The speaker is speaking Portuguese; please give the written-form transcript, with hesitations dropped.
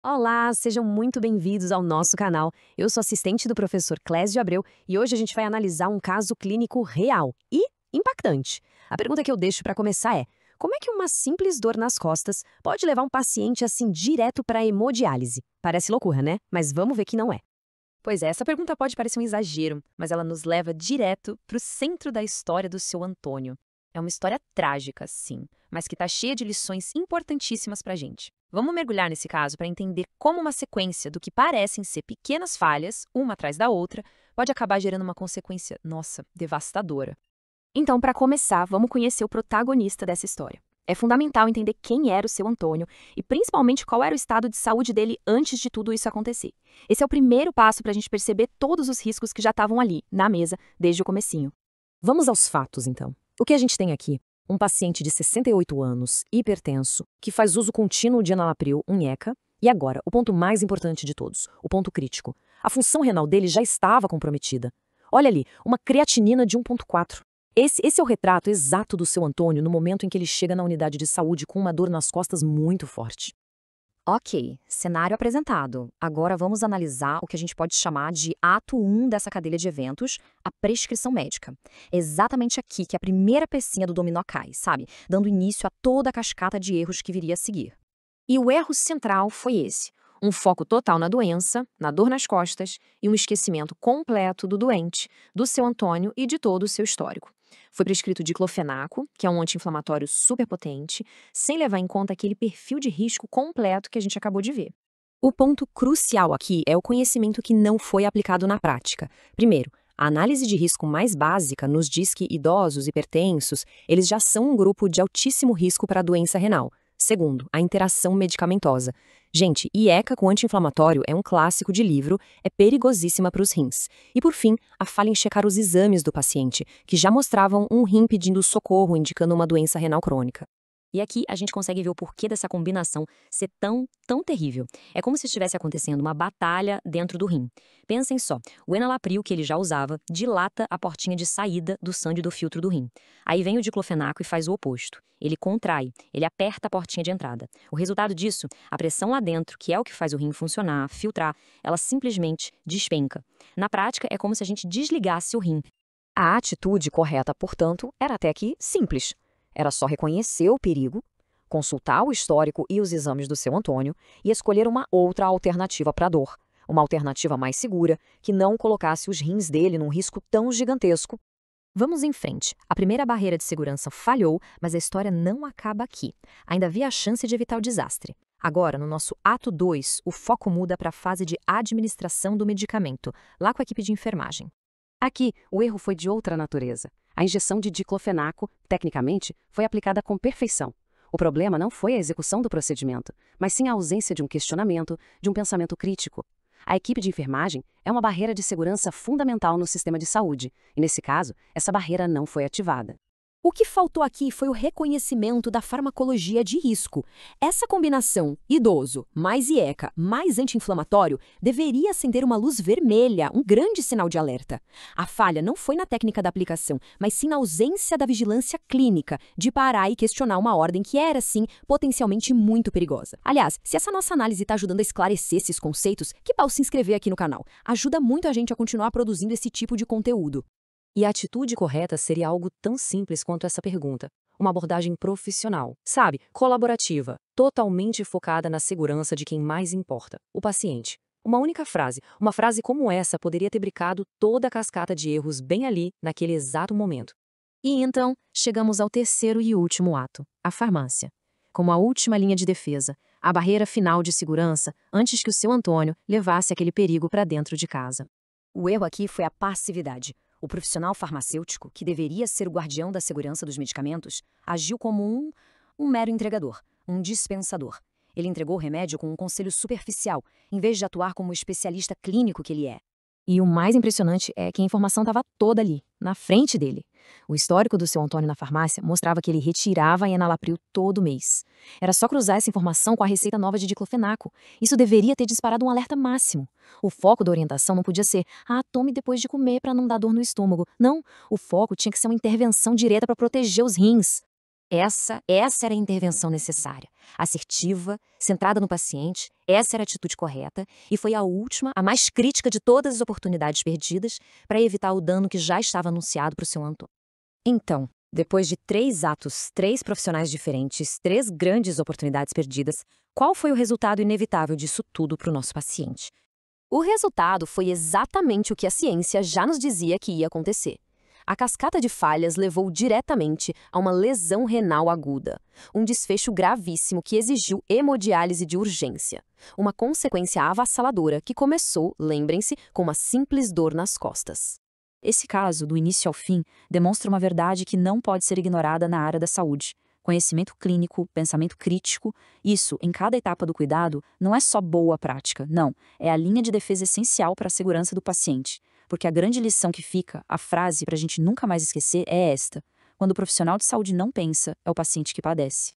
Olá, sejam muito bem-vindos ao nosso canal. Eu sou assistente do professor Clésio Abreu e hoje a gente vai analisar um caso clínico real e impactante. A pergunta que eu deixo para começar é: como é que uma simples dor nas costas pode levar um paciente assim direto para a hemodiálise? Parece loucura, né? Mas vamos ver que não é. Pois é, essa pergunta pode parecer um exagero, mas ela nos leva direto para o centro da história do seu Antônio. É uma história trágica, sim, mas que está cheia de lições importantíssimas para a gente. Vamos mergulhar nesse caso para entender como uma sequência do que parecem ser pequenas falhas, uma atrás da outra, pode acabar gerando uma consequência, nossa, devastadora. Então, para começar, vamos conhecer o protagonista dessa história. É fundamental entender quem era o seu Antônio e principalmente qual era o estado de saúde dele antes de tudo isso acontecer. Esse é o primeiro passo para a gente perceber todos os riscos que já estavam ali, na mesa, desde o comecinho. Vamos aos fatos, então. O que a gente tem aqui? Um paciente de 68 anos, hipertenso, que faz uso contínuo de enalapril, um ECA, e agora, o ponto mais importante de todos, o ponto crítico. A função renal dele já estava comprometida. Olha ali, uma creatinina de 1,4. Esse é o retrato exato do seu Antônio no momento em que ele chega na unidade de saúde com uma dor nas costas muito forte. Ok, cenário apresentado. Agora vamos analisar o que a gente pode chamar de ato 1 dessa cadeia de eventos, a prescrição médica. É exatamente aqui que a primeira pecinha do dominó cai, sabe? Dando início a toda a cascata de erros que viria a seguir. E o erro central foi esse: um foco total na doença, na dor nas costas e um esquecimento completo do doente, do seu Antônio e de todo o seu histórico. Foi prescrito diclofenaco, que é um anti-inflamatório superpotente, sem levar em conta aquele perfil de risco completo que a gente acabou de ver. O ponto crucial aqui é o conhecimento que não foi aplicado na prática. Primeiro, a análise de risco mais básica nos diz que idosos hipertensos, eles já são um grupo de altíssimo risco para a doença renal. Segundo, a interação medicamentosa. Gente, IECA com anti-inflamatório é um clássico de livro, é perigosíssima para os rins. E por fim, a falha em checar os exames do paciente, que já mostravam um rim pedindo socorro, indicando uma doença renal crônica. E aqui a gente consegue ver o porquê dessa combinação ser tão terrível. É como se estivesse acontecendo uma batalha dentro do rim. Pensem só, o enalapril que ele já usava dilata a portinha de saída do sangue do filtro do rim. Aí vem o diclofenaco e faz o oposto. Ele contrai, ele aperta a portinha de entrada. O resultado disso, a pressão lá dentro, que é o que faz o rim funcionar, filtrar, ela simplesmente despenca. Na prática, é como se a gente desligasse o rim. A atitude correta, portanto, era até aqui simples. Era só reconhecer o perigo, consultar o histórico e os exames do seu Antônio e escolher uma outra alternativa para a dor. Uma alternativa mais segura, que não colocasse os rins dele num risco tão gigantesco. Vamos em frente. A primeira barreira de segurança falhou, mas a história não acaba aqui. Ainda havia a chance de evitar o desastre. Agora, no nosso ato 2, o foco muda para a fase de administração do medicamento, lá com a equipe de enfermagem. Aqui, o erro foi de outra natureza. A injeção de diclofenaco, tecnicamente, foi aplicada com perfeição. O problema não foi a execução do procedimento, mas sim a ausência de um questionamento, de um pensamento crítico. A equipe de enfermagem é uma barreira de segurança fundamental no sistema de saúde, e nesse caso, essa barreira não foi ativada. O que faltou aqui foi o reconhecimento da farmacologia de risco. Essa combinação idoso mais IECA mais anti-inflamatório deveria acender uma luz vermelha, um grande sinal de alerta. A falha não foi na técnica da aplicação, mas sim na ausência da vigilância clínica, de parar e questionar uma ordem que era, sim, potencialmente muito perigosa. Aliás, se essa nossa análise está ajudando a esclarecer esses conceitos, que tal se inscrever aqui no canal? Ajuda muito a gente a continuar produzindo esse tipo de conteúdo. E a atitude correta seria algo tão simples quanto essa pergunta. Uma abordagem profissional, sabe, colaborativa, totalmente focada na segurança de quem mais importa, o paciente. Uma única frase, uma frase como essa poderia ter brincado toda a cascata de erros bem ali, naquele exato momento. E então, chegamos ao terceiro e último ato, a farmácia. Como a última linha de defesa, a barreira final de segurança antes que o seu Antônio levasse aquele perigo para dentro de casa. O erro aqui foi a passividade. O profissional farmacêutico, que deveria ser o guardião da segurança dos medicamentos, agiu como um mero entregador, um dispensador. Ele entregou o remédio com um conselho superficial, em vez de atuar como o especialista clínico que ele é. E o mais impressionante é que a informação estava toda ali, na frente dele. O histórico do seu Antônio na farmácia mostrava que ele retirava a enalapril todo mês. Era só cruzar essa informação com a receita nova de diclofenaco. Isso deveria ter disparado um alerta máximo. O foco da orientação não podia ser: tome depois de comer para não dar dor no estômago. Não, o foco tinha que ser uma intervenção direta para proteger os rins. Essa era a intervenção necessária. Assertiva, centrada no paciente, essa era a atitude correta e foi a última, a mais crítica de todas as oportunidades perdidas para evitar o dano que já estava anunciado para o seu Antônio. Então, depois de 3 atos, 3 profissionais diferentes, 3 grandes oportunidades perdidas, qual foi o resultado inevitável disso tudo para o nosso paciente? O resultado foi exatamente o que a ciência já nos dizia que ia acontecer. A cascata de falhas levou diretamente a uma lesão renal aguda, um desfecho gravíssimo que exigiu hemodiálise de urgência, uma consequência avassaladora que começou, lembrem-se, com uma simples dor nas costas. Esse caso, do início ao fim, demonstra uma verdade que não pode ser ignorada na área da saúde. Conhecimento clínico, pensamento crítico, isso, em cada etapa do cuidado, não é só boa prática, não, é a linha de defesa essencial para a segurança do paciente. Porque a grande lição que fica, a frase para a gente nunca mais esquecer é esta: quando o profissional de saúde não pensa, é o paciente que padece.